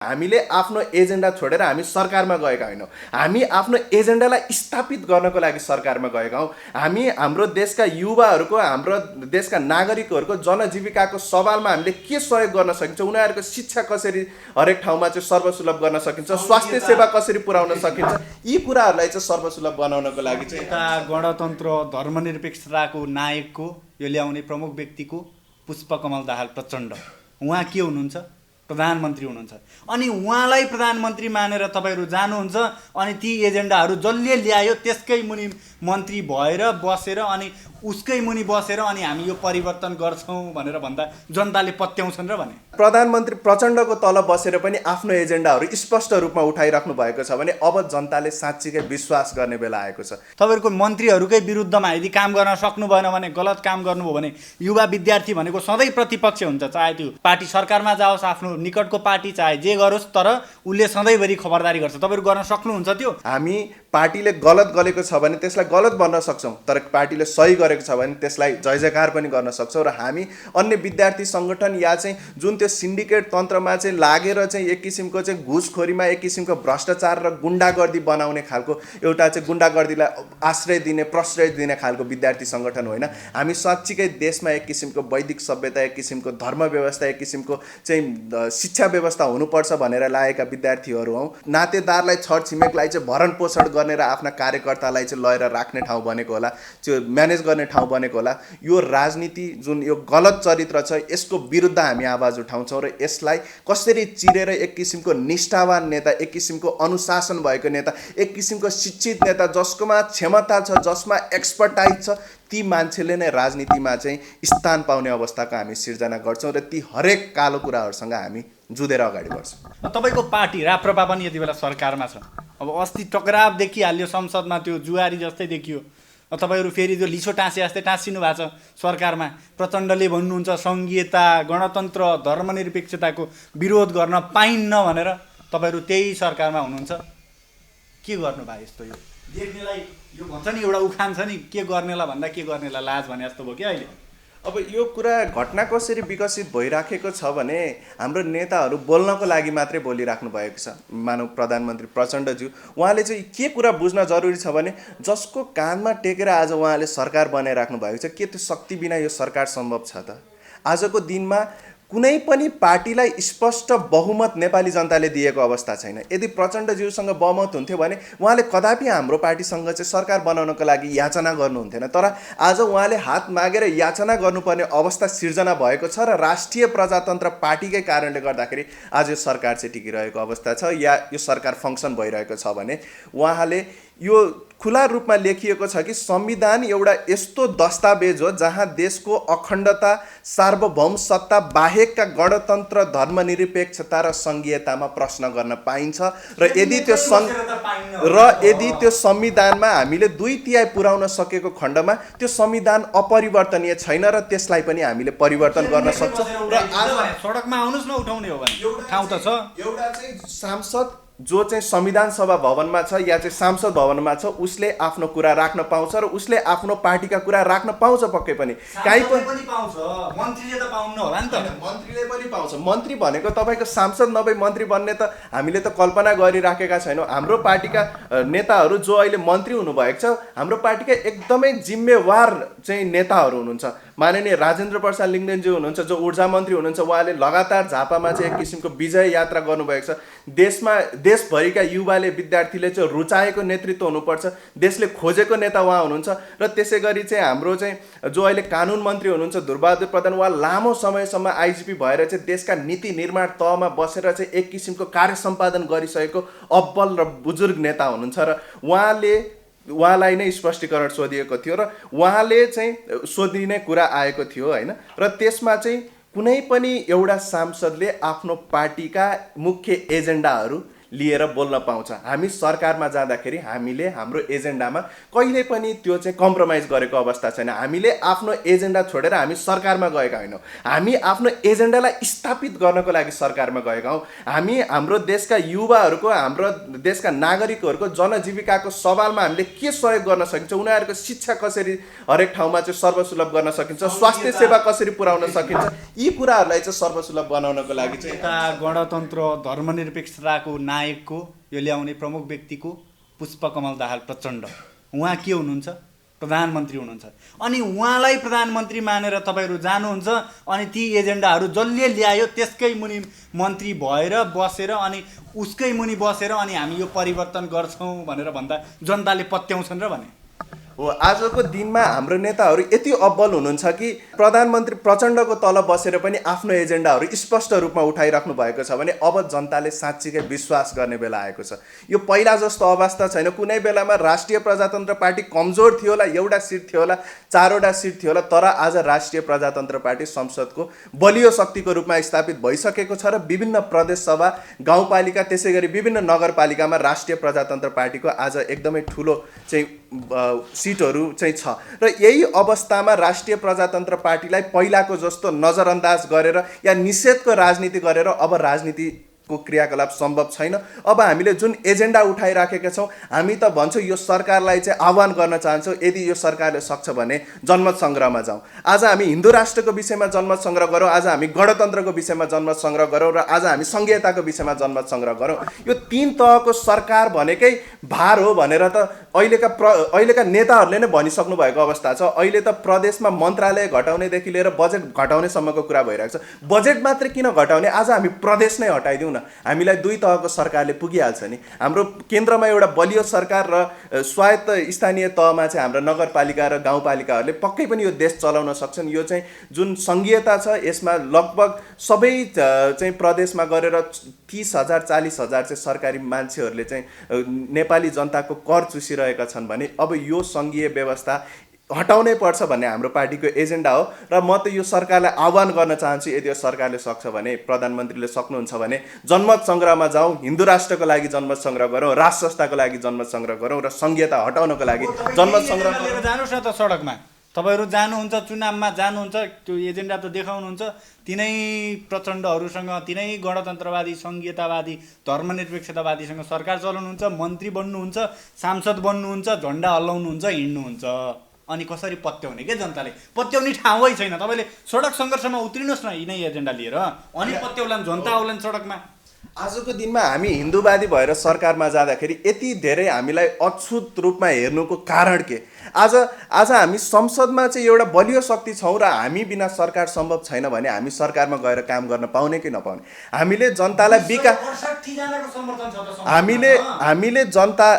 हामीले आफ्नो एजेन्डा छोडेर हामी सरकारमा गएका होइनौँ। हामी आफ्नो एजेन्डालाई स्थापित गर्नको लागि सरकारमा गएका हौँ। हामी हाम्रो देशका युवाहरूको, हाम्रो देशका नागरिकहरूको जनजीविकाको सवालमा हामीले के सहयोग गर्न सकिन्छ, उनीहरूको शिक्षा कसरी हरेक ठाउँमा चाहिँ सर्वसुलभ गर्न सकिन्छ, स्वास्थ्य सेवा कसरी पुर्याउन सकिन्छ, यी कुराहरूलाई चाहिँ सर्वसुलभ बनाउनको लागि चाहिँ गणतन्त्र धर्मनिरपेक्षताको नायकको यो ल्याउने प्रमुख व्यक्तिको पुष्पकमल दाहाल प्रचण्ड उहाँ के हुनुहुन्छ? प्रधानमन्त्री हुनुहुन्छ। अनि उहाँलाई प्रधानमन्त्री मानेर तपाईहरु जानुहुन्छ अनि ती एजेन्डाहरू जसले ल्यायो त्यसकै मुनि मन्त्री भएर बसेर अनि उसकै मुनि बसेर अनि हामी यो परिवर्तन गर्छौं भनेर भन्दा जनताले पत्याउँछन् र भने प्रधानमन्त्री प्रचण्डको तल बसेर पनि आफ्नो एजेन्डाहरू स्पष्ट रूपमा उठाइराख्नु भएको छ भने अब जनताले साँच्चीकै विश्वास गर्ने बेला आएको छ। तपाईहरुको मन्त्रीहरूकै विरुद्धमा यदि काम गर्न सक्नु भएन भने, गलत काम गर्नुभयो भने, युवा विद्यार्थी भनेको सधैँ प्रतिपक्ष हुन्छ, चाहे त्यो पार्टी सरकारमा जाओस्, आफ्नो निकटको पार्टी चाहे जे गरोस्, तर उसले सधैँभरि खबरदारी गर्छ। तपाईहरु गर्न सक्नुहुन्छ त्यो? हामी पार्टीले गलत गरेको छ भने त्यसलाई गलत भन्न सक्छौं, तर पार्टीले सही गरेको छ भने त्यसलाई जय जयकार पनि गर्न सक्छौं। र हामी अन्य विद्यार्थी संगठन या चाहिँ जुन त्यो सिन्डिकेट तन्त्रमा चाहिँ लागेर चाहिँ एक किसिमको चाहिँ घुसखोरीमा, एक किसिमको भ्रष्टाचार र गुण्डागर्दी बनाउने खालको एउटा चाहिँ गुण्डागर्दीलाई आश्रय दिने, प्रश्रय दिने खालको विद्यार्थी संगठन होइन। हामी साँच्चीकै देशमा एक किसिमको वैदिक सभ्यता, एक किसिमको धर्म व्यवस्था, एक किसिमको चाहिँ शिक्षा व्यवस्था हुनुपर्छ भनेर लागेका विद्यार्थीहरू हौं। नातेदारलाई, छरछिमेकलाई चाहिँ भरण पोषण गर्ने र आफ्ना कार्यकर्तालाई चाहिँ लएर राख्ने ठाउँ बनेको होला, त्यो म्यानेज गर्ने ठाउँ बनेको होला। यो राजनीति जुन यो गलत चरित्र छ यसको विरुद्ध हामी आवाज उठाउँछौँ र यसलाई कसरी चिरेर एक किसिमको निष्ठावान नेता, एक किसिमको अनुशासन भएको नेता, एक किसिमको शिक्षित नेता जसकोमा क्षमता छ, जसमा एक्सपर्टाइज छ, ती मान्छेले नै राजनीतिमा चाहिँ स्थान पाउने अवस्थाको हामी सिर्जना गर्छौँ र ती हरेक कालो कुराहरूसँग हामी जुधेर अगाडि बढ्छौँ। तपाईको पार्टी राप्रपा पनि यति बेला सरकारमा छ। अब अस्ति टकराव देखिहाल्यो संसदमा, त्यो जुवारी जस्तै देखियो। तपाईहरु फेरि त्यो लिसो टाँसे जस्तै टाँसिनु भएको छ सरकारमा। प्रचण्डले भन्नुहुन्छ संघीयता, गणतन्त्र, धर्मनिरपेक्षताको विरोध गर्न पाइन्न भनेर, तपाईहरु त्यही सरकारमा हुनुहुन्छ। के गर्नु भयो यस्तो? यो देख्नेलाई यो भन्छ नि, एउटा उखान छ नि, के गर्नेलाई भन्दा के गर्नेलाई लाज भने जस्तो भयो कि अहिले। अब यो कुरा घटना कसरी विकसित भइराखेको छ भने हाम्रो नेताहरू बोल्नको लागि मात्रै बोलिराख्नु भएको छ। मानव प्रधानमन्त्री प्रचण्डज्यू उहाँले चाहिँ के कुरा बुझ्न जरुरी छ भने जसको कानमा टेकेर आज उहाँले सरकार बनाइराख्नु भएको छ, के त्यो शक्ति बिना यो सरकार सम्भव छ त? आजको दिनमा कुनै पनि पार्टीलाई स्पष्ट बहुमत नेपाली जनताले दिएको अवस्था छैन। यदि प्रचण्डज्यूसँग बहुमत हुन्थ्यो भने उहाँले कदापि हाम्रो पार्टीसँग चाहिँ सरकार बनाउनको लागि याचना गर्नुहुन्थेन। तर आज उहाँले हात मागेर याचना गर्नुपर्ने अवस्था सिर्जना भएको छ र राष्ट्रिय प्रजातन्त्र पार्टीकै कारणले गर्दाखेरि आज यो सरकार चाहिँ टिकिरहेको अवस्था छ या यो सरकार फङ्सन भइरहेको छ भने उहाँले यो खुला रूपमा लेखिएको छ कि संविधान एउटा यस्तो दस्तावेज हो जहाँ देशको अखण्डता, सार्वभौम सत्ता बाहेकका गणतन्त्र, धर्मनिरपेक्षता र संघीयतामा प्रश्न गर्न पाइन्छ र यदि त्यो संविधानमा हामीले 2/3 पुर्याउन सकेको खण्डमा त्यो संविधान अपरिवर्तनीय छैन र त्यसलाई पनि हामीले परिवर्तन गर्न सक्छौँ। र आज सडकमा आउनुस् न, उठाउने हो भने ठाउँ त छ। एउटा चाहिँ सांसद जो चाहिँ संविधान सभा भवनमा छ या चाहिँ सांसद भवनमा छ उसले आफ्नो कुरा राख्न पाउँछ र उसले आफ्नो पार्टीका कुरा राख्न पाउँछ। पक्कै पनि कहीँ पनि पाउँछ, मन्त्रीले त पाउन्न होला नि त। मन्त्रीले पनि पाउँछ। मन्त्री भनेको तपाईको सांसद नभई मन्त्री बन्ने त हामीले त कल्पना गरिराखेका छैनौँ। हाम्रो पार्टीका नेताहरू जो अहिले मन्त्री हुनुभएको छ, हाम्रो पार्टीका एकदमै जिम्मेवार चाहिँ नेताहरू हुनुहुन्छ। माननीय राजेन्द्र प्रसाद लिङ्गदेनज्यू हुनुहुन्छ जो ऊर्जा मन्त्री हुनुहुन्छ। उहाँले लगातार झापामा चाहिँ एक किसिमको विजय यात्रा गर्नुभएको छ। देशभरिका युवाले, विद्यार्थीले चाहिँ रुचाएको नेतृत्व हुनुपर्छ, देशले खोजेको नेता उहाँ हुनुहुन्छ। र त्यसै गरी चाहिँ हाम्रो चाहिँ जो अहिले कानुन मन्त्री हुनुहुन्छ ध्रुवबहादुर प्रधान, उहाँ लामो समयसम्म आइजिपी भएर चाहिँ देशका नीति निर्माण तहमा बसेर चाहिँ एक किसिमको कार्य सम्पादन गरिसकेको अब्बल र बुजुर्ग नेता हुनुहुन्छ। र उहाँलाई नै स्पष्टीकरण सोधिएको थियो र उहाँले चाहिँ सोधिने कुरा आएको थियो होइन। र त्यसमा चाहिँ कुनै पनि एउटा सांसदले आफ्नो पार्टीका मुख्य एजेन्डाहरू लिएर बोल्न पाउँछ। हामी सरकारमा जाँदाखेरि हामीले हाम्रो एजेन्डामा कहिले पनि त्यो चाहिँ कम्प्रोमाइज गरेको अवस्था छैन। हामीले आफ्नो एजेन्डा छोडेर हामी सरकारमा गएका होइनौँ। हामी आफ्नो एजेन्डालाई स्थापित गर्नको लागि सरकारमा गएका हौँ। हामी हाम्रो देशका युवाहरूको, हाम्रो देशका नागरिकहरूको जनजीविकाको सवालमा हामीले के सहयोग गर्न सकिन्छ, उनीहरूको शिक्षा कसरी हरेक ठाउँमा चाहिँ सर्वसुलभ गर्न सकिन्छ, स्वास्थ्य सेवा कसरी पुर्याउन सकिन्छ, यी कुराहरूलाई चाहिँ सर्वसुलभ बनाउनको लागि चाहिँ गणतन्त्र धर्मनिरपेक्षताको नायकको यो ल्याउने प्रमुख व्यक्तिको पुष्पकमल दाहाल प्रचण्ड, उहाँ के हुनुहुन्छ? प्रधानमन्त्री हुनुहुन्छ। अनि उहाँलाई प्रधानमन्त्री मानेर तपाईँहरू जानुहुन्छ, अनि ती एजेन्डाहरू जसले ल्यायो त्यसकै मुनि मन्त्री भएर बसेर अनि उसकै मुनि बसेर अनि हामी यो परिवर्तन गर्छौँ भनेर भन्दा जनताले पत्याउँछन् र भने हो। आजको दिनमा हाम्रो नेताहरू यति अब्बल हुनुहुन्छ कि प्रधानमन्त्री प्रचण्डको तल बसेर पनि आफ्नो एजेन्डाहरू स्पष्ट रूपमा उठाइराख्नु भएको छ भने अब जनताले साँच्चीकै विश्वास गर्ने बेला आएको छ। यो पहिला जस्तो अवस्था छैन। कुनै बेलामा राष्ट्रिय प्रजातन्त्र पार्टी कमजोर थियो होला, एउटा सिट थियो होला, 4वटा सिट थियो होला, तर आज राष्ट्रिय प्रजातन्त्र पार्टी संसदको बलियो शक्तिको रूपमा स्थापित भइसकेको छ र विभिन्न प्रदेश सभा, गाउँपालिका, त्यसै गरी विभिन्न नगरपालिकामा राष्ट्रिय प्रजातन्त्र पार्टीको आज एकदमै ठुलो चाहिँ सिटहरू चाहिँ छ। र यही अवस्थामा राष्ट्रिय प्रजातन्त्र पार्टीलाई पहिलाको जस्तो नजरअन्दाज गरेर या निषेधको राजनीति गरेर अब राजनीतिको क्रियाकलाप सम्भव छैन। अब हामीले जुन एजेन्डा उठाइराखेका छौँ, हामी त भन्छौँ यो सरकारलाई चाहिँ आह्वान गर्न चाहन्छौँ, यदि यो सरकारले सक्छ भने जनमत सङ्ग्रहमा जाउँ। आज हामी हिन्दू राष्ट्रको विषयमा जनमत सङ्ग्रह गरौँ, आज हामी गणतन्त्रको विषयमा जनमत सङ्ग्रह गरौँ, र आज हामी सङ्घीयताको विषयमा जनमत सङ्ग्रह गरौँ। यो 3 तहको सरकार भनेकै भार हो भनेर त अहिलेका नेताहरूले नै भनिसक्नु भएको अवस्था छ। अहिले त प्रदेशमा मन्त्रालय घटाउनेदेखि लिएर बजेट घटाउनेसम्मको कुरा भइरहेको छ। बजेट मात्रै किन घटाउने? आज हामी प्रदेश नै हटाइदिउँ न, हामीलाई 2 तहको सरकारले पुगिहाल्छ नि। हाम्रो केन्द्रमा एउटा बलियो सरकार र स्वायत्त स्थानीय तहमा चाहिँ हाम्रो नगरपालिका र गाउँपालिकाहरूले पक्कै पनि यो देश चलाउन सक्छन्। यो चाहिँ जुन सङ्घीयता छ यसमा लगभग सबै चाहिँ प्रदेशमा गरेर 30,000 40,000 चाहिँ सरकारी मान्छेहरूले चाहिँ नेपाली जनताको कर चुसिरहेका छन् भने अब यो सङ्घीय व्यवस्था हटाउनै पर्छ भन्ने हाम्रो पार्टीको एजेन्डा हो। र म त यो सरकारलाई आह्वान गर्न चाहन्छु, यदि यो सरकारले सक्छ भने, प्रधानमन्त्रीले सक्नुहुन्छ भने जनमत सङ्ग्रहमा जाउँ, हिन्दू राष्ट्रको लागि जनमत सङ्ग्रह गरौँ, राष्ट्र संस्थाको लागि जनमत सङ्ग्रह गरौँ, र सङ्घीयता हटाउनको लागि जनमत सङ्ग्रह लिएर जानुहोस् न त सडकमा। तपाईँहरू जानुहुन्छ, चुनावमा जानुहुन्छ, त्यो एजेन्डा त देखाउनुहुन्छ, तिनै प्रचण्डहरूसँग, तिनै गणतन्त्रवादी, सङ्घीयतावादी, धर्मनिरपेक्षतावादीसँग सरकार चलाउनुहुन्छ, मन्त्री बन्नुहुन्छ, सांसद बन्नुहुन्छ, झन्डा हल्लाउनुहुन्छ, हिँड्नुहुन्छ। अनि कसरी पत्याउने के जनताले? पत्याउने ठाउँै छैन। तपाईँले सडक सङ्घर्षमा उत्रिनुहोस् न यिनै एजेन्डा लिएर, अनि पत्याउलान्, जनता आउलान् सडकमा। आजको दिनमा हामी हिन्दूवादी भएर सरकारमा जाँदाखेरि यति धेरै हामीलाई अछुत रूपमा हेर्नुको कारण के? आज हामी संसदमा चाहिँ एउटा बलियो शक्ति छौँ र हामी बिना सरकार सम्भव छैन भने हामी सरकारमा गएर काम गर्न पाउने कि नपाउने? हामीले जनतालाई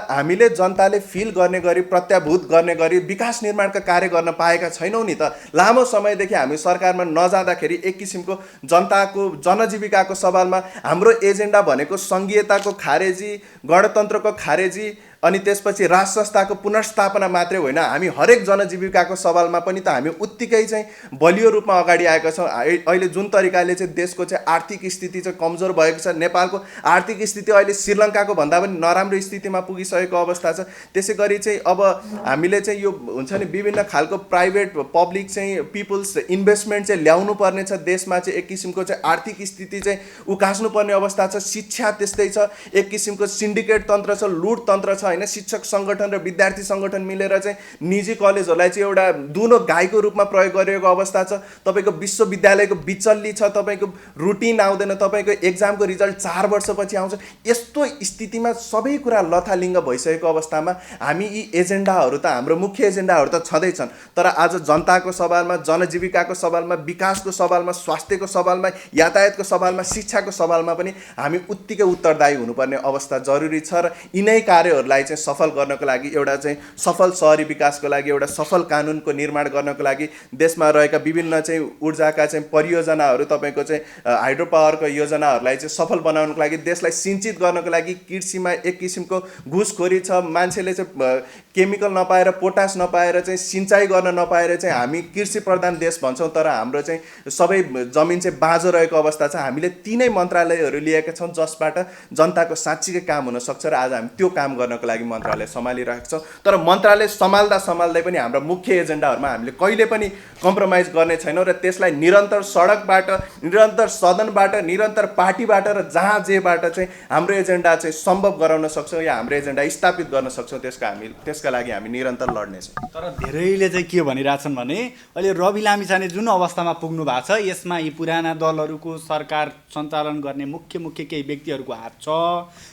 हामीले जनताले फिल गर्ने गरी, प्रत्याभूत गर्ने गरी विकास निर्माणका कार्य गर्न पाएका छैनौँ नि त। लामो समयदेखि हामी सरकारमा नजाँदाखेरि एक किसिमको जनताको जनजीविकाको सवालमा हाम्रो एजेन्डा भनेको सङ्घीयताको खारेजी, गणतन्त्रको खारेजी, अनि त्यसपछि राष्ट्र संस्थाको पुनर्स्थापना मात्रै होइन, हामी हरेक जनजीविकाको सवालमा पनि त हामी उत्तिकै चाहिँ बलियो रूपमा अगाडि आएका छौँ। अहिले जुन तरिकाले चाहिँ देशको चाहिँ आर्थिक स्थिति चाहिँ कमजोर भएको छ, नेपालको आर्थिक स्थिति अहिले श्रीलङ्काको भन्दा पनि नराम्रो स्थितिमा पुगिसकेको अवस्था छ। त्यसै गरी चाहिँ अब हामीले चाहिँ यो हुन्छ नि विभिन्न खालको प्राइभेट पब्लिक चाहिँ पिपुल्स इन्भेस्टमेन्ट चाहिँ ल्याउनु पर्ने छ देशमा, चाहिँ एक किसिमको चाहिँ आर्थिक स्थिति चाहिँ उकास्नुपर्ने अवस्था छ। शिक्षा त्यस्तै छ, एक किसिमको सिन्डिकेट तन्त्र छ, लुट तन्त्र छ होइन। शिक्षक सङ्गठन र विद्यार्थी सङ्गठन मिलेर चाहिँ निजी कलेजहरूलाई चाहिँ एउटा दुनो गाईको रूपमा प्रयोग गरिएको अवस्था छ। तपाईँको विश्वविद्यालयको बिचल्ली छ, तपाईँको रुटिन आउँदैन, तपाईँको एक्जामको रिजल्ट 4 वर्षपछि आउँछ। यस्तो स्थितिमा सबै कुरा लथालिङ्ग भइसकेको अवस्थामा हामी यी एजेन्डाहरू त, हाम्रो मुख्य एजेन्डाहरू त छँदैछन्, तर आज जनताको सवालमा, जनजीविकाको सवालमा, विकासको सवालमा, स्वास्थ्यको सवालमा, यातायातको सवालमा, शिक्षाको सवालमा पनि हामी उत्तिकै उत्तरदायी हुनुपर्ने अवस्था जरुरी छ। र यिनै कार्यहरूलाई एजेन्डालाई चाहिँ सफल गर्नको लागि, एउटा चाहिँ सफल सहरी विकासको लागि, एउटा सफल कानुनको निर्माण गर्नको लागि, देशमा रहेका विभिन्न चाहिँ ऊर्जाका चाहिँ परियोजनाहरू, तपाईँको चाहिँ हाइड्रो पावरको योजनाहरूलाई चाहिँ सफल बनाउनको लागि, देशलाई सिंचित गर्नको लागि कृषिमा एक किसिमको घुसखोरी छ। मान्छेले चाहिँ केमिकल नपाएर, पोटास नपाएर, चाहिँ सिँचाइ गर्न नपाएर चाहिँ हामी कृषि प्रधान देश भन्छौँ, तर हाम्रो चाहिँ सबै जमिन चाहिँ बाँझो रहेको अवस्था छ। हामीले तीनै मन्त्रालयहरू लिएका छौँ जसबाट जनताको साँच्चीकै काम हुनसक्छ र आज हामी त्यो काम गर्नको लागि मन्त्रालय सम्हालिरहेका छौँ। तर मन्त्रालय सम्हाल्दै पनि हाम्रो मुख्य एजेन्डाहरूमा हामीले कहिले पनि कम्प्रोमाइज गर्ने छैनौँ र त्यसलाई निरन्तर सडकबाट, निरन्तर सदनबाट, निरन्तर पार्टीबाट र जहाँ जेबाट चाहिँ हाम्रो एजेन्डा चाहिँ सम्भव गराउन सक्छौँ या हाम्रो एजेन्डा स्थापित गर्न सक्छौँ, त्यसका लागि हामी निरन्तर लड्नेछौँ। तर धेरैले चाहिँ के भनिरहेछन् भने अहिले रवि लामिछाने जुन अवस्थामा पुग्नु भएको छ, यसमा यी पुराना दलहरूको सरकार सञ्चालन गर्ने मुख्य केही व्यक्तिहरूको हात छ।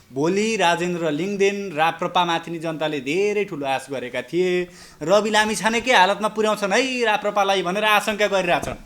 भोलि राजेन्द्र लिङदेन राप्रपामाथि नि जनताले धेरै ठुलो आश गरेका थिए। रवि लामिछानेकै हालतमा पुर्याउँछन् है राप्रपालाई भनेर आशंका गरिरहेछन्।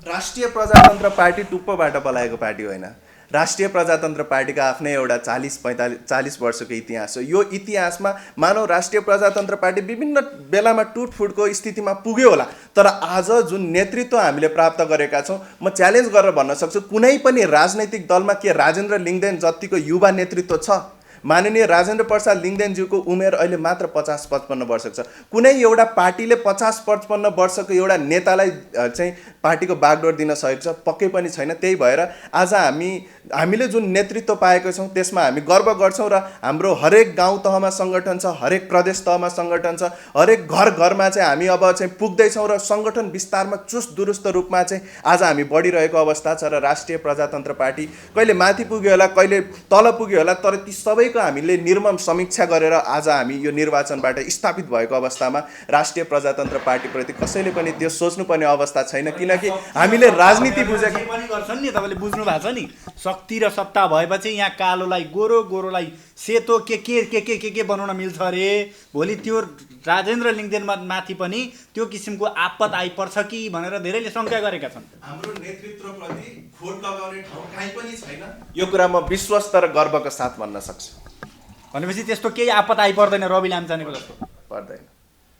राष्ट्रिय प्रजातन्त्र पार्टी टुप्पोबाट पलाएको पार्टी होइन। राष्ट्रिय प्रजातन्त्र पार्टीको आफ्नै एउटा 40 वर्षको इतिहास हो। यो इतिहासमा मानव राष्ट्रिय प्रजातन्त्र पार्टी विभिन्न बेलामा टुटफुटको स्थितिमा पुग्यो होला, तर आज जुन नेतृत्व हामीले प्राप्त गरेका छौँ, म च्यालेन्ज गरेर भन्न सक्छु कुनै पनि राजनैतिक दलमा के राजेन्द्र लिङदेन जतिको युवा नेतृत्व छ? माननीय राजेन्द्र प्रसाद लिङदेनज्यूको उमेर अहिले मात्र 50-55 वर्षको छ। कुनै एउटा पार्टीले 50-55 वर्षको एउटा नेतालाई चाहिँ पार्टीको बागडोर दिन सकेको छ? पक्कै पनि छैन। त्यही भएर आज हामीले जुन नेतृत्व पाएको छौँ त्यसमा हामी गर्व गर्छौँ र हाम्रो हरेक गाउँ तहमा सङ्गठन छ, हरेक प्रदेश तहमा सङ्गठन छ, हरेक घरमा चाहिँ हामी अब चाहिँ पुग्दैछौँ र सङ्गठन विस्तारमा चुस्त दुरुस्त रूपमा चाहिँ आज हामी बढिरहेको अवस्था छ। र राष्ट्रिय प्रजातन्त्र पार्टी कहिले माथि पुग्यो होला, कहिले तल पुग्यो होला, तर ती सबैको हामीले निर्मम समीक्षा गरेर आज हामी यो निर्वाचनबाट स्थापित भएको अवस्थामा राष्ट्रिय प्रजातन्त्र पार्टीप्रति कसैले पनि त्यो सोच्नुपर्ने अवस्था छैन, किनकि हामीले राजनीति बुझेको पनि गर्छन् नि। तपाईँले बुझ्नु भएको छ नि, शक्ति र सत्ता भएपछि यहाँ कालोलाई गोरोलाई सेतो के बनाउन मिल्छ अरे। भोलि त्यो राजेन्द्र लिङदेन माथि पनि त्यो किसिमको आपत आइपर्छ कि भनेर धेरैले शङ्का गरेका छन्। हाम्रो नेतृत्वप्रति खोट लगाउने ठाउँ कहीँ पनि छैन, यो कुरा म विश्वस्त र गर्वको साथ भन्न सक्छु। भनेपछि त्यस्तो केही आपत आइपर्दैन रवि लामिछानेको जस्तो? पर्दैन,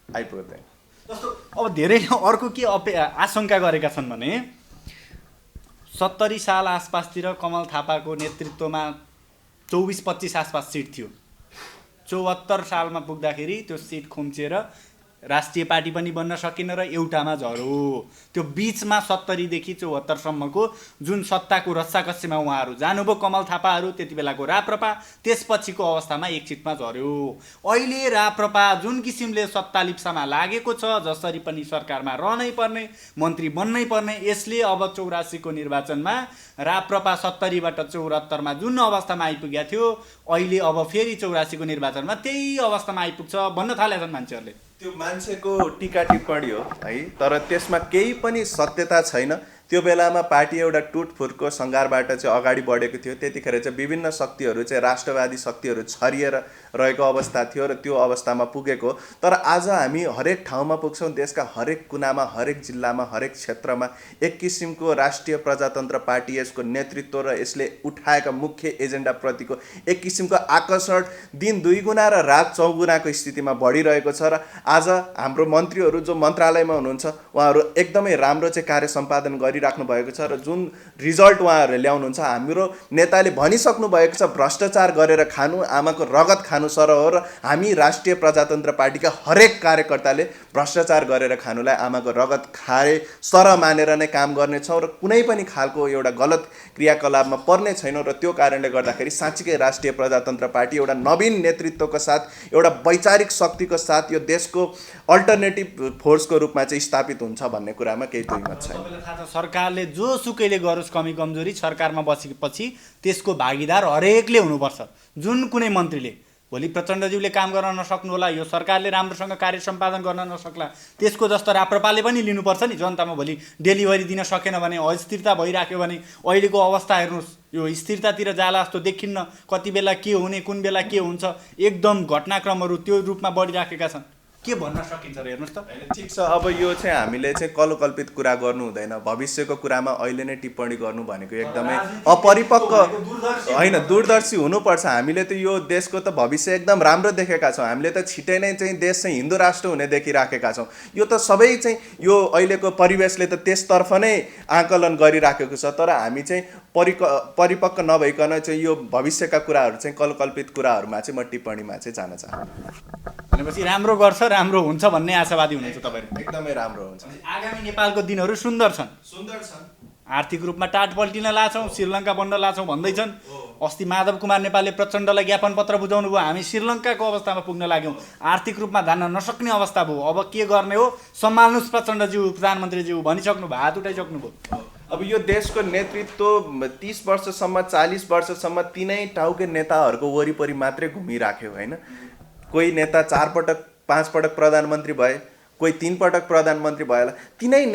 आइपर्दैन जस्तो। अब धेरैले अर्को के आशंका गरेका छन् भने 70 साल आसपासतिर कमल थापाको नेतृत्वमा 24-25 आसपास सिट थियो। 74 सालमा पुग्दाखेरि त्यो सिट खुम्चिएर राष्ट्रिय पार्टी पनि बन्न सकिन र एउटामा झरो। त्यो बिचमा 70 देखि 74 सम्मको जुन सत्ताको रस्साकस्सीमा उहाँहरू जानुभयो, कमल थापाहरू, त्यति बेलाको राप्रपा, त्यसपछिको अवस्थामा एक सिटमा झर्यो। अहिले राप्रपा जुन किसिमले सत्ता लिप्सामा लागेको छ, जसरी पनि सरकारमा रहनै पर्ने, मन्त्री बन्नै पर्ने, यसले अब 84को निर्वाचनमा राप्रपा 70बाट 74मा जुन अवस्थामा आइपुगेको थियो, अहिले अब फेरि 84को निर्वाचनमा त्यही अवस्थामा आइपुग्छ भन्न थालेछन् मान्छेहरूले। त्यो मान्छेको टीका टिप्पणी हो है, तर त्यसमा केही पनि सत्यता छैन। त्यो बेलामा पार्टी एउटा टुटफुटको सङ्घारबाट चाहिँ अगाडि बढेको थियो। त्यतिखेर चाहिँ विभिन्न शक्तिहरू चाहिँ राष्ट्रवादी शक्तिहरू छरिएर रहेको अवस्था थियो र त्यो अवस्थामा पुगेको। तर आज हामी हरेक ठाउँमा पुग्छौँ, देशका हरेक कुनामा, हरेक जिल्लामा, हरेक क्षेत्रमा एक किसिमको राष्ट्रिय प्रजातन्त्र पार्टी, यसको नेतृत्व र यसले उठाएका मुख्य एजेन्डाप्रतिको एक किसिमको आकर्षण दिन 2 गुणा र रात 4 गुणाको स्थितिमा बढिरहेको छ। र आज हाम्रो मन्त्रीहरू जो मन्त्रालयमा हुनुहुन्छ, उहाँहरू एकदमै राम्रो चाहिँ कार्य सम्पादन गरिराख्नु भएको छ र जुन रिजल्ट उहाँहरूले ल्याउनुहुन्छ, हाम्रो नेताले भनिसक्नु भएको छ भ्रष्टाचार गरेर खानु आमाको रगत खानु सर हो। र हामी राष्ट्रिय प्रजातन्त्र पार्टीका हरेक कार्यकर्ताले भ्रष्टाचार गरेर खानुलाई आमाको रगत खाए सर मानेर नै काम गर्नेछौँ र कुनै पनि खालको एउटा गलत क्रियाकलापमा पर्ने छैनौँ। र त्यो कारणले गर्दाखेरि साँच्चीकै राष्ट्रिय प्रजातन्त्र पार्टी एउटा नवीन नेतृत्वको साथ, एउटा वैचारिक शक्तिको साथ यो देशको अल्टरनेटिभ फोर्सको रूपमा चाहिँ स्थापित हुन्छ भन्ने कुरामा केही दुईमत छैन। सरकारले जोसुकैले गरोस् कमी कमजोरी, सरकारमा बसेपछि त्यसको भागीदार हरेकले हुनुपर्छ। जुन कुनै मन्त्रीले भोलि प्रचण्डज्यूले काम गर्न नसक्नु होला, यो सरकारले राम्रोसँग कार्य सम्पादन गर्न नसक्ला, त्यसको जस्तो राप्रपाले पनि लिनुपर्छ नि। जनतामा भोलि डेलिभरी दिन सकेन भने, अस्थिरता भइराख्यो भने, अहिलेको अवस्था हेर्नुहोस्, यो स्थिरतातिर जाला जस्तो देखिन्न। कति बेला के हुने, कुन बेला के हुन्छ, एकदम घटनाक्रमहरू त्यो रूपमा बढिराखेका छन्। के भन्न सकिन्छ र हेर्नुहोस् त। ठिक छ, अब यो चाहिँ हामीले चाहिँ कल्पित कुरा गर्नु हुँदैन। भविष्यको कुरामा अहिले नै टिप्पणी गर्नु भनेको एकदमै अपरिपक्व होइन, दूरदर्शी हुनुपर्छ। हामीले त यो देशको त भविष्य एकदम राम्रो देखेका छौँ। हामीले त छिटै नै चाहिँ देश चाहिँ हिन्दू राष्ट्र हुने देखिराखेका छौँ। यो त सबै चाहिँ यो अहिलेको परिवेशले त त्यसतर्फ नै आकलन गरिराखेको छ। तर हामी चाहिँ परिपक्व नभइकन चाहिँ यो भविष्यका कुराहरू चाहिँ कल्पित कुराहरूमा चाहिँ म टिप्पणीमा चाहिँ जान चाहन्छु। भनेपछि राम्रो गर्छ, राम्रो हुन्छ भन्ने आशावादी हुनुहुन्छ तपाईँहरू? एकदमै राम्रो हुन्छ। आगामी नेपालको दिनहरू सुन्दर छन्। सुन्दर छन्। आर्थिक रूपमा टाट पल्टिन लाछौँ, श्रीलङ्का बन्न लाछौँ भन्दैछन्। अस्ति माधव कुमार नेपालले प्रचण्डलाई ज्ञापन पत्र बुझाउनु भयो, हामी श्रीलङ्काको अवस्थामा पुग्न लाग्यौँ। आर्थिक रूपमा धान्न नसक्ने अवस्था भयो। अब के गर्ने हो, सम्हाल्नुहोस् प्रचण्डज्यू, प्रधानमन्त्रीज्यू भनिसक्नु भयो, हात उठाइसक्नु भयो। अब यो देशको नेतृत्व 30 वर्षसम्म 40 वर्षसम्म तिनै टाउके नेताहरूको वरिपरि मात्रै घुमिराख्यो होइन। कोही नेता 4 पटक 5 पटक प्रधानमन्त्री भए, कोही 3 पटक प्रधानमन्त्री भएला। तिनै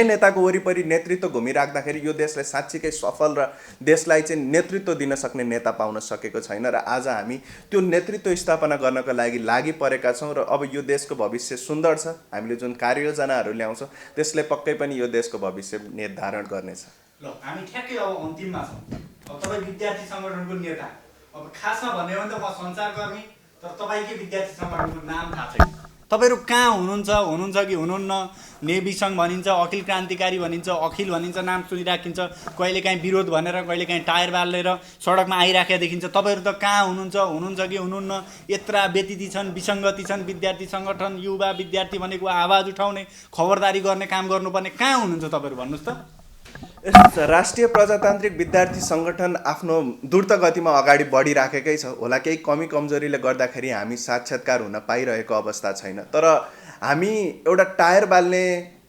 नेताको वरिपरि नेतृत्व घुमिराख्दाखेरि यो देशलाई साँच्चीकै सफल र देशलाई चाहिँ नेतृत्व दिन सक्ने नेता पाउन सकेको छैन। र आज हामी त्यो नेतृत्व स्थापना गर्नको लागि परेका छौँ। र अब यो देशको भविष्य सुन्दर छ। हामीले जुन कार्ययोजनाहरू ल्याउँछौँ त्यसले पक्कै पनि यो देशको भविष्य निर्धारण गर्नेछ। ल, हामी ठ्याक्कै अब अन्तिममा छौँ। अब तपाईँ विद्यार्थी सङ्गठनको नेता, अब खासमा भन्यो भने त म सञ्चारकर्मी, तर तपाईँकै विद्यार्थी सङ्गठनको नाम थाहा छैन। तपाईँहरू कहाँ हुनुहुन्छ कि हुनुहुन्न? नेभी सङ्घ भनिन्छ, अखिल क्रान्तिकारी भनिन्छ, अखिल भनिन्छ, नाम सुनिराखिन्छ। कहिलेकाहीँ विरोध भनेर, कहिलेकाहीँ टायर बालेर सडकमा आइराखेका देखिन्छ। तपाईँहरू त कहाँ हुनुहुन्छ कि हुनुहुन्न? यत्रा व्यतिथि छन्, विसङ्गति छन्। विद्यार्थी सङ्गठन, युवा विद्यार्थी भनेको आवाज उठाउने, खबरदारी गर्ने काम गर्नुपर्ने, कहाँ हुनुहुन्छ तपाईँहरू भन्नुहोस् त? राष्ट्रिय प्रजातान्त्रिक विद्यार्थी सङ्गठन आफ्नो द्रुत गतिमा अगाडि बढिराखेकै छ होला। केही कमी कमजोरीले गर्दाखेरि हामी साक्षात्कार हुन पाइरहेको अवस्था छैन। तर हामी एउटा टायर बाल्ने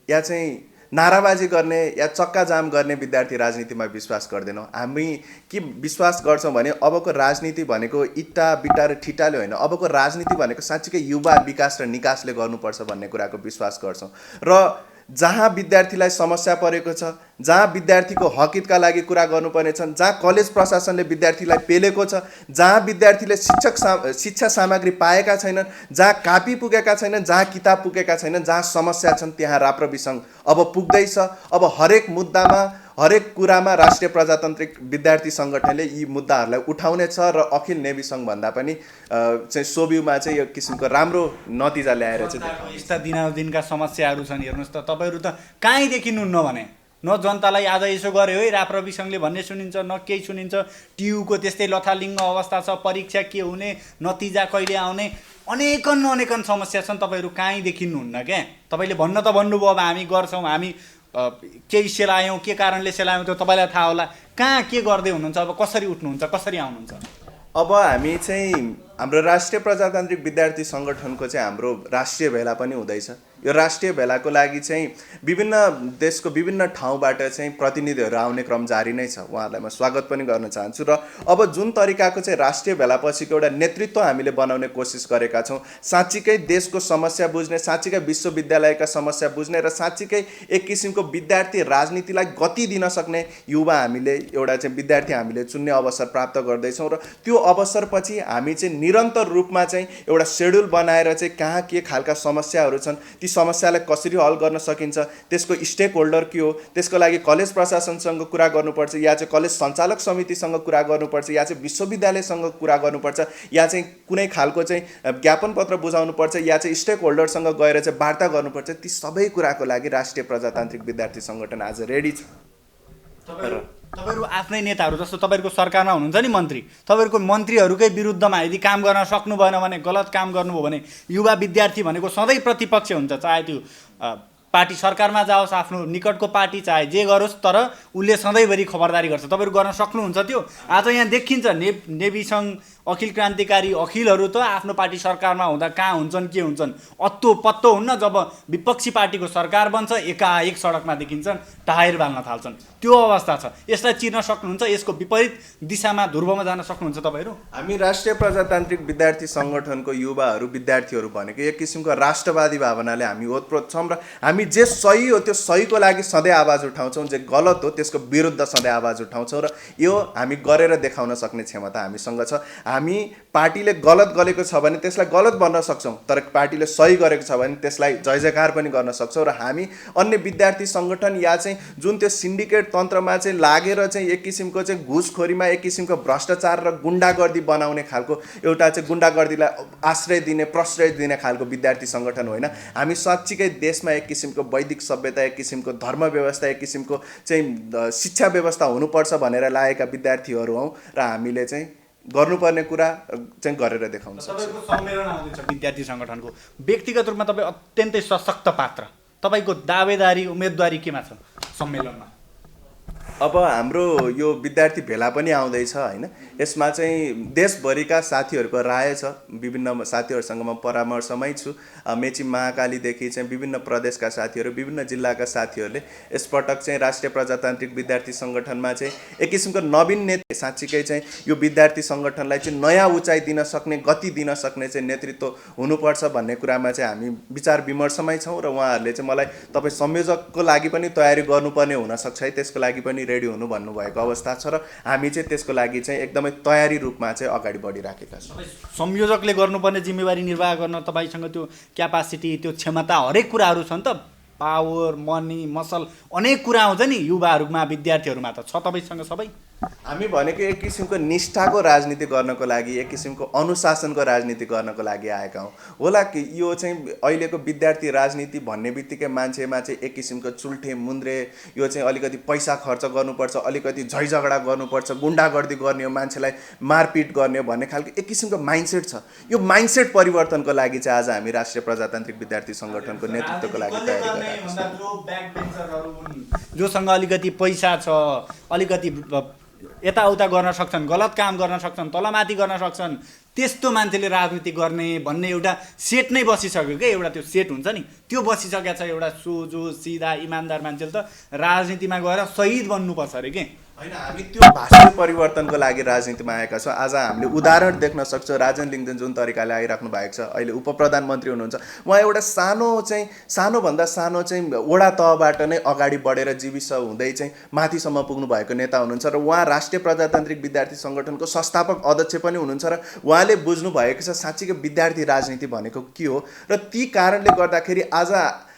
या चाहिँ नाराबाजी गर्ने या चक्का जाम गर्ने विद्यार्थी राजनीतिमा विश्वास गर्दैनौँ। हामी के विश्वास गर्छौँ भने अबको राजनीति भनेको इट्टा बिट्टा र ठिटाले होइन। अबको राजनीति भनेको साँच्चीकै युवा विकास र निकासले गर्नुपर्छ भन्ने कुराको विश्वास गर्छौँ। र जहाँ विद्यार्थीलाई समस्या परेको छ, जहाँ विद्यार्थीको हकितका लागि कुरा गर्नुपर्ने छन्, जहाँ कलेज प्रशासनले विद्यार्थीलाई पेलेको छ, जहाँ विद्यार्थीले शिक्षा सामग्री पाएका छैनन्, जहाँ कापी पुगेका छैनन्, जहाँ किताब पुगेका छैनन्, जहाँ समस्या छन् त्यहाँ राप्रवि सङ्घ अब पुग्दैछ। अब हरेक मुद्दामा, हरेक कुरामा राष्ट्रिय प्रजातान्त्रिक विद्यार्थी सङ्गठनले यी मुद्दाहरूलाई उठाउनेछ र अखिल नेभी सङ्घ भन्दा पनि चाहिँ सोब्युमा चाहिँ यो किसिमको राम्रो नतिजा ल्याएर चाहिँ यस्ता दिनका समस्याहरू छन्। हेर्नुहोस् त, तपाईँहरू त कहीँ देखिनुहुन्न भने न जनतालाई आज यसो गर्यो है राप्रवि सङ्घले भन्ने सुनिन्छ, न केही सुनिन्छ। टियुको त्यस्तै लथालिङ्ग अवस्था छ, परीक्षा के हुने, नतिजा कहिले आउने, अनेकन समस्या छन्। तपाईँहरू कहीँ देखिनुहुन्न क्या। तपाईँले भन्न त भन्नुभयो अब हामी गर्छौँ, हामी केही सेलायौँ, के कारणले सेलायौँ त्यो तपाईँलाई थाहा होला। कहाँ के गर्दै हुनुहुन्छ, अब कसरी उठ्नुहुन्छ, कसरी आउनुहुन्छ? अब हामी चाहिँ हाम्रो राष्ट्रिय प्रजातान्त्रिक विद्यार्थी सङ्गठनको चाहिँ हाम्रो राष्ट्रिय भेला पनि हुँदैछ। यो राष्ट्रिय भेलाको लागि चाहिँ विभिन्न देशको विभिन्न ठाउँबाट चाहिँ प्रतिनिधिहरू आउने क्रम जारी नै छ। उहाँहरूलाई म स्वागत पनि गर्न चाहन्छु। र अब जुन तरिकाको चाहिँ राष्ट्रिय भेलापछिको एउटा नेतृत्व हामीले बनाउने कोसिस गरेका छौँ, साँच्चीकै देशको समस्या बुझ्ने, साँच्चीकै विश्वविद्यालयका समस्या बुझ्ने र साँच्चीकै एक किसिमको विद्यार्थी राजनीतिलाई गति दिन सक्ने युवा हामीले एउटा चाहिँ विद्यार्थी हामीले चुन्ने अवसर प्राप्त गर्दैछौँ। र त्यो अवसरपछि हामी चाहिँ निरन्तर रूपमा चाहिँ एउटा सेड्युल बनाएर चाहिँ कहाँ के खालका समस्याहरू छन्, ती समस्यालाई कसरी हल गर्न सकिन्छ, त्यसको स्टेक होल्डर के हो, त्यसको लागि कलेज प्रशासनसँग कुरा गर्नुपर्छ, या चाहिँ कलेज सञ्चालक समितिसँग कुरा गर्नुपर्छ, या चाहिँ विश्वविद्यालयसँग कुरा गर्नुपर्छ, या चाहिँ कुनै खालको चाहिँ ज्ञापन पत्र बुझाउनुपर्छ, या चाहिँ स्टेक होल्डरसँग गएर चाहिँ वार्ता गर्नुपर्छ। ती सबै कुराको लागि राष्ट्रिय प्रजातान्त्रिक विद्यार्थी सङ्गठन आज रेडी छ। तपाईँहरू आफ्नै नेताहरू जस्तो तपाईँहरूको सरकारमा हुनुहुन्छ नि मन्त्री, तपाईँहरूको मन्त्रीहरूकै विरुद्धमा यदि काम गर्न सक्नु भएन भने, गलत काम गर्नुभयो भने, युवा विद्यार्थी भनेको सधैँ प्रतिपक्ष हुन्छ। चाहे त्यो पार्टी सरकारमा जाओस्, आफ्नो निकटको पार्टी चाहे जे गरोस्, तर उसले सधैँभरि खबरदारी गर्छ। तपाईँहरू गर्न सक्नुहुन्छ त्यो? आज यहाँ देखिन्छ नेभी सङ्घ, अखिल क्रान्तिकारी, अखिलहरू त आफ्नो पार्टी सरकारमा हुँदा कहाँ हुन्छन्, के हुन्छन्, अत्तो पत्तो हुन्न। जब विपक्षी पार्टीको सरकार बन्छ एकाएक सडकमा देखिन्छन्, टायर बाल्न थाल्छन्। त्यो अवस्था छ। यसलाई चिर्न सक्नुहुन्छ? यसको विपरीत दिशामा, ध्रुवमा जान सक्नुहुन्छ तपाईँहरू? हामी राष्ट्रिय प्रजातान्त्रिक विद्यार्थी सङ्गठनको युवाहरू, विद्यार्थीहरू भनेको एक किसिमको राष्ट्रवादी भावनाले हामी ओतप्रोत छौँ र हामी जे सही हो त्यो सहीको लागि सधैँ आवाज उठाउँछौँ, जे गलत हो त्यसको विरुद्ध सधैँ आवाज उठाउँछौँ। र यो हामी गरेर देखाउन सक्ने क्षमता हामीसँग छ। हामी पार्टीले गलत गरेको छ भने त्यसलाई गलत भन्न सक्छौँ, तर पार्टीले सही गरेको छ भने त्यसलाई जय जयकार पनि गर्न सक्छौँ। र हामी अन्य विद्यार्थी सङ्गठन या चाहिँ जुन त्यो सिन्डिकेट तन्त्रमा चाहिँ लागेर चाहिँ एक किसिमको चाहिँ घुसखोरीमा एक किसिमको भ्रष्टाचार र गुन्डागर्दी बनाउने खालको एउटा चाहिँ गुन्डागर्दीलाई आश्रय दिने प्रश्रय दिने खालको विद्यार्थी सङ्गठन होइन। हामी साँच्चीकै देशमा एक किसिमको वैदिक सभ्यता, एक किसिमको धर्म व्यवस्था, एक किसिमको चाहिँ शिक्षा व्यवस्था हुनुपर्छ भनेर लागेका विद्यार्थीहरू हौँ र हामीले चाहिँ गर्नुपर्ने कुरा चाहिँ गरेर देखाउन सक्छौँ। तपाईँको सम्मेलन आउँदैछ विद्यार्थी सङ्गठनको, व्यक्तिगत रूपमा तपाईँ अत्यन्तै सशक्त पात्र, तपाईँको दावेदारी उम्मेदवारी केमा छ सम्मेलनमा? अब हाम्रो यो विद्यार्थी भेला पनि आउँदैछ होइन। यसमा चाहिँ देशभरिका साथीहरूको राय छ, विभिन्न साथीहरूसँग म परामर्शमै छु। मेची महाकालीदेखि चाहिँ विभिन्न प्रदेशका साथीहरू, विभिन्न जिल्लाका साथीहरूले यसपटक चाहिँ राष्ट्रिय प्रजातान्त्रिक विद्यार्थी सङ्गठनमा चाहिँ एक किसिमको नवीन नेतृत्व, साँच्चीकै चाहिँ यो विद्यार्थी सङ्गठनलाई चाहिँ नयाँ उचाइ दिन सक्ने, गति दिन सक्ने चाहिँ नेतृत्व हुनुपर्छ भन्ने कुरामा चाहिँ हामी विचार विमर्शमै छौँ। र उहाँहरूले चाहिँ मलाई तपाईँ संयोजकको लागि पनि तयारी गर्नुपर्ने हुनसक्छ है, त्यसको लागि पनि रेडी हुनु भन्नुभएको अवस्था छ र हामी चाहिँ त्यसको लागि चाहिँ एकदमै तयारी रूपमा चाहिँ अगाडि बढिराखेका छौँ। संयोजकले गर्नुपर्ने जिम्मेवारी निर्वाह गर्न तपाईँसँग त्यो क्यापासिटी, त्यो क्षमता, हरेक कुराहरू छ नि त, पावर, मनी, मसल, अनेक कुरा आउँछ नि युवाहरूमा, विद्यार्थीहरूमा त छ तपाईँसँग सबै? हामी भनेको एक किसिमको निष्ठाको राजनीति गर्नको लागि, एक किसिमको अनुशासनको राजनीति गर्नको लागि आएका हौँ। होला कि यो चाहिँ अहिलेको विद्यार्थी राजनीति भन्ने बित्तिकै मान्छेमा चाहिँ एक किसिमको चुल्ठे मुन्द्रे, यो चाहिँ अलिकति पैसा खर्च गर्नुपर्छ, अलिकति झैझगडा गर्नुपर्छ, गुन्डागर्दी गर्ने हो, मान्छेलाई मारपिट गर्ने हो भन्ने खालको एक किसिमको माइन्डसेट छ। यो माइन्डसेट परिवर्तनको लागि चाहिँ आज हामी राष्ट्रिय प्रजातान्त्रिक विद्यार्थी सङ्गठनको नेतृत्वको लागि तयारी गरिरहेका छौँ। जोसँग अलिकति पैसा छ, अलिकति यताउता गर्न सक्छन्, गलत काम गर्न सक्छन्, तलमाथि गर्न सक्छन्, त्यस्तो मान्छेले राजनीति गर्ने भन्ने एउटा सेट नै बसिसक्यो क्या। एउटा त्यो सेट हुन्छ नि, त्यो बसिसकेको छ। एउटा सोझो सिधा इमान्दार मान्छेले त राजनीतिमा गएर शहीद बन्नुपर्छ अरे के होइन। हामी त्यो भाषा परिवर्तनको लागि राजनीतिमा आएका छौँ। आज हामीले उदाहरण देख्न सक्छौँ, राजन लिङ्गदेन जुन तरिकाले आइराख्नु भएको छ, अहिले उप प्रधानमन्त्री हुनुहुन्छ, उहाँ एउटा सानोभन्दा सानो चाहिँ वडा तहबाट नै अगाडि बढेर जीविस हुँदै चाहिँ माथिसम्म पुग्नु भएको नेता हुनुहुन्छ र उहाँ राष्ट्रिय प्रजातान्त्रिक विद्यार्थी सङ्गठनको संस्थापक अध्यक्ष पनि हुनुहुन्छ र उहाँले बुझ्नु भएको छ साँच्चीकै विद्यार्थी राजनीति भनेको के हो। र ती कारणले गर्दाखेरि आज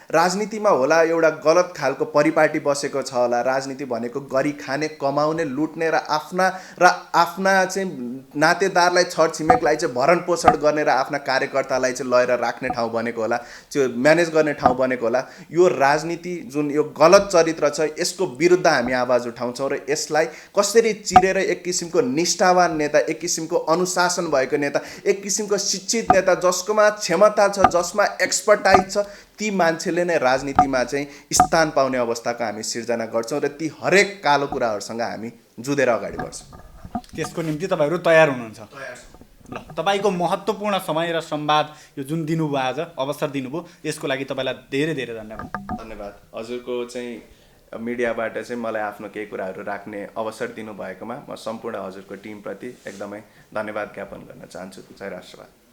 राजनीतिमा होला एउटा गलत खालको परिपाटी बसेको छ होला। राजनीति भनेको गरी खाने, कमाउने, लुट्ने र आफ्ना चाहिँ नातेदारलाई, छरछिमेकलाई चाहिँ भरण पोषण गर्ने र आफ्ना कार्यकर्तालाई चाहिँ लगेर राख्ने ठाउँ बनेको होला, त्यो म्यानेज गर्ने ठाउँ बनेको होला। यो राजनीति जुन यो गलत चरित्र छ, यसको विरुद्ध हामी आवाज उठाउँछौँ र यसलाई कसरी चिरेर एक किसिमको निष्ठावान नेता, एक किसिमको अनुशासन भएको नेता, एक किसिमको शिक्षित नेता जसकोमा क्षमता छ, जसमा एक्सपर्टाइज छ, ती मान्छेले नै राजनीतिमा चाहिँ स्थान पाउने अवस्थाको हामी सिर्जना गर्छौँ र ती हरेक कालो कुराहरूसँग हामी जुधेर अगाडि बढ्छौँ। त्यसको निम्ति तपाईँहरू तयार हुनुहुन्छ? ल, तपाईँको महत्त्वपूर्ण समय र संवाद यो जुन दिनुभयो, आज अवसर दिनुभयो, यसको लागि तपाईँलाई धेरै धेरै धन्यवाद। धन्यवाद। हजुरको चाहिँ मिडियाबाट चाहिँ मलाई आफ्नो केही कुराहरू राख्ने अवसर दिनुभएकोमा म सम्पूर्ण हजुरको टिमप्रति एकदमै धन्यवाद ज्ञापन गर्न चाहन्छु। जय राष्ट्रवाद।